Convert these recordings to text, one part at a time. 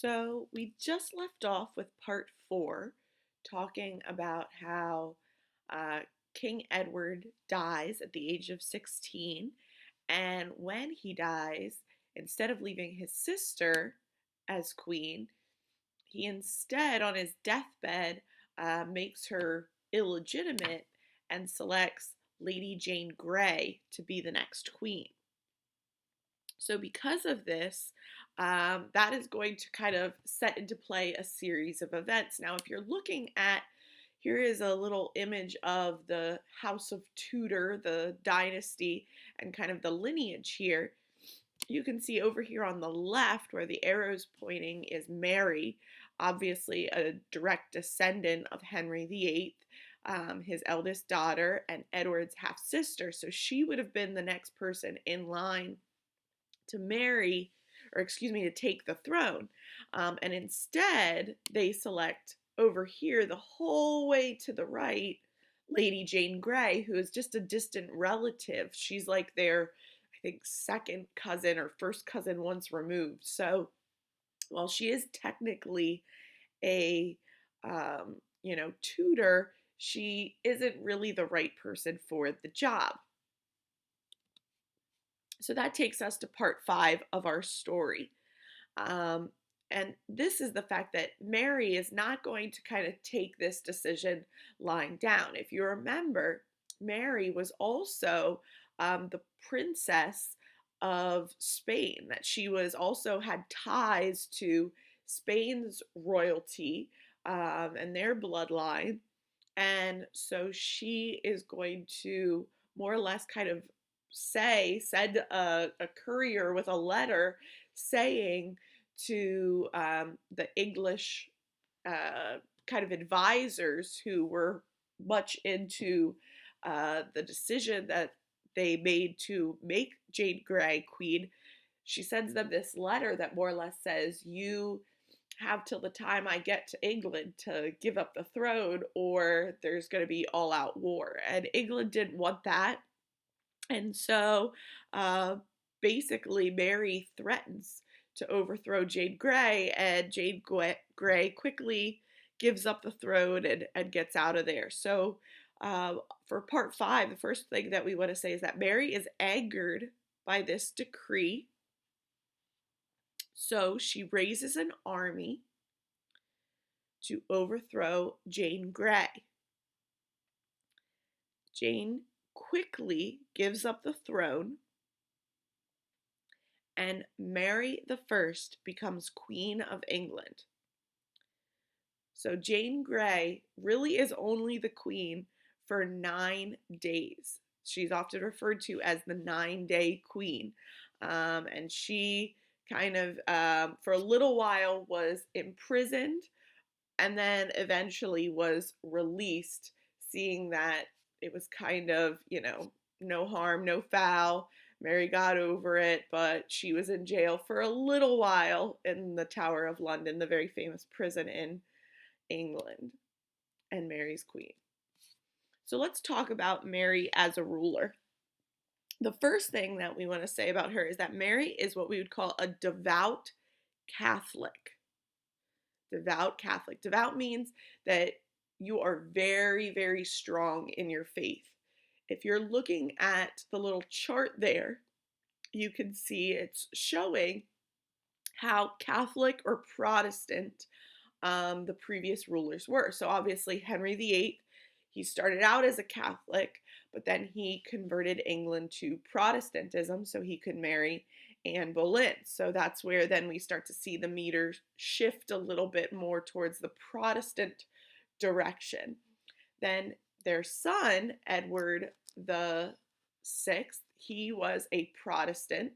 So we just left off with part four, talking about how uh, King Edward dies at the age of 16. And when he dies, instead of leaving his sister as queen, he instead, on his deathbed, makes her illegitimate and selects Lady Jane Grey to be the next queen. So, because of this, that is going to kind of set into play a series of events. Now, if you're looking at, here is a little image of the House of Tudor, the dynasty, and kind of the lineage here. You can see over here on the left where the arrow's pointing is Mary, obviously a direct descendant of Henry VIII, his eldest daughter, and Edward's half sister. So she would have been the next person in line to marry, or excuse me, to take the throne. And instead, they select over here, the whole way to the right, Lady Jane Grey, who is just a distant relative. She's like their, I think, second cousin or first cousin once removed. So while she is technically a, Tudor, she isn't really the right person for the job. So that takes us to part five of our story. Um, and this is the fact that Mary is not going to kind of take this decision lying down. If you remember, Mary was also the princess of Spain, that she was also had ties to Spain's royalty and their bloodline. And so she is going to more or less kind of send a courier with a letter saying to the English kind of advisors who were much into the decision that they made to make Jane Grey queen. She sends them this letter that more or less says, you have till the time I get to England to give up the throne, or there's going to be all out war. And England didn't want that. And so uh, basically, Mary threatens to overthrow Jane Grey, and Jane Grey quickly gives up the throne and gets out of there. So, for part five, the first thing that we want to say is that Mary is angered by this decree. So, she raises an army to overthrow Jane Grey. Jane quickly gives up the throne, and Mary the First becomes Queen of England. So Jane Grey really is only the queen for 9 days. She's often referred to as the 9-day queen. And she kind of, for a little while, was imprisoned and then eventually was released, seeing that it was kind of, no harm, no foul. Mary got over it, but she was in jail for a little while in the Tower of London, the very famous prison in England, and Mary's queen. So let's talk about Mary as a ruler. The first thing that we want to say about her is that Mary is what we would call a devout Catholic. Devout Catholic. Devout means that you are very, very strong in your faith. If you're looking at the little chart there, you can see it's showing how Catholic or Protestant the previous rulers were. So obviously Henry VIII, he started out as a Catholic, but then he converted England to Protestantism so he could marry Anne Boleyn. So that's where then we start to see the meter shift a little bit more towards the Protestant direction. Then their son, Edward the Sixth, he was a Protestant.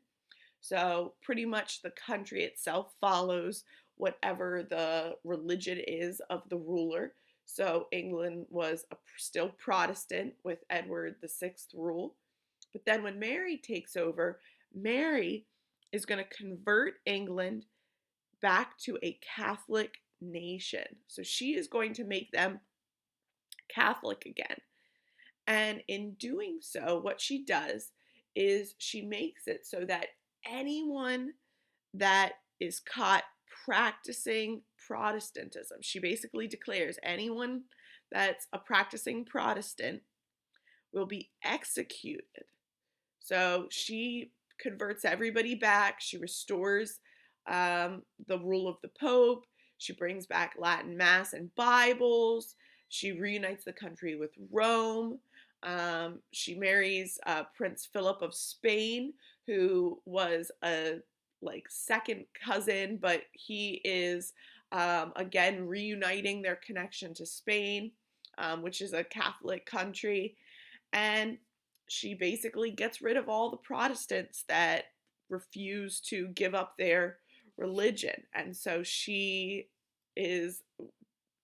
So pretty much the country itself follows whatever the religion is of the ruler. So England was still Protestant with Edward the Sixth rule. But then when Mary takes over, Mary is going to convert England back to a Catholic nation. So she is going to make them Catholic again. And in doing so, what she does is she makes it so that anyone that is caught practicing Protestantism. She basically declares anyone that's a practicing Protestant will be executed. So she converts everybody back. She restores the rule of the Pope. She brings back Latin Mass and Bibles. She reunites the country with Rome. She marries Prince Philip of Spain, who was a like second cousin, but he is again reuniting their connection to Spain, which is a Catholic country. And she basically gets rid of all the Protestants that refuse to give up their religion. And so she is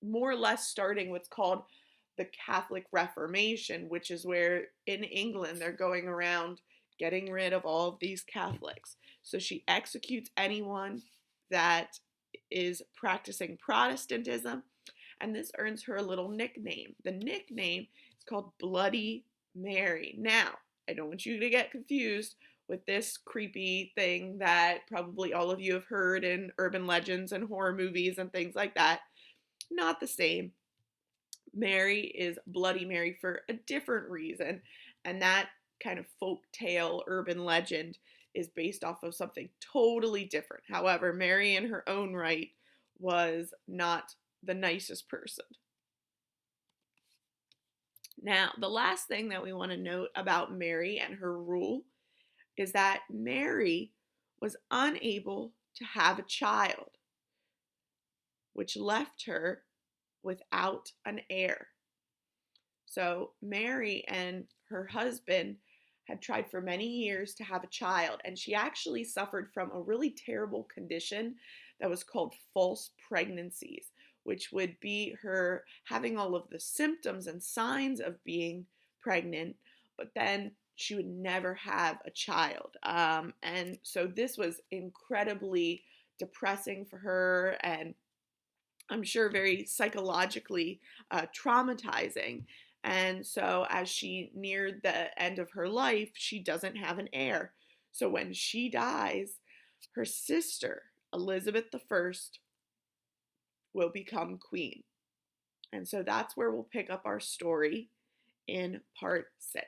more or less starting what's called the Catholic Reformation, which is where in England they're going around getting rid of all of these Catholics. So she executes anyone that is practicing Protestantism, and this earns her a little nickname. The nickname is called Bloody Mary. Now, I don't want you to get confused with this creepy thing that probably all of you have heard in urban legends and horror movies and things like that. Not the same. Mary is Bloody Mary for a different reason, and that kind of folk tale urban legend is based off of something totally different. However, Mary in her own right was not the nicest person. Now, the last thing that we want to note about Mary and her rule is that Mary was unable to have a child, which left her without an heir. So Mary and her husband had tried for many years to have a child, and she actually suffered from a really terrible condition that was called false pregnancies, which would be her having all of the symptoms and signs of being pregnant, but then she would never have a child. And so this was incredibly depressing for her, and I'm sure very psychologically traumatizing. And so, as she neared the end of her life, she doesn't have an heir. So, when she dies, her sister, Elizabeth I, will become queen. And so, that's where we'll pick up our story in part 6.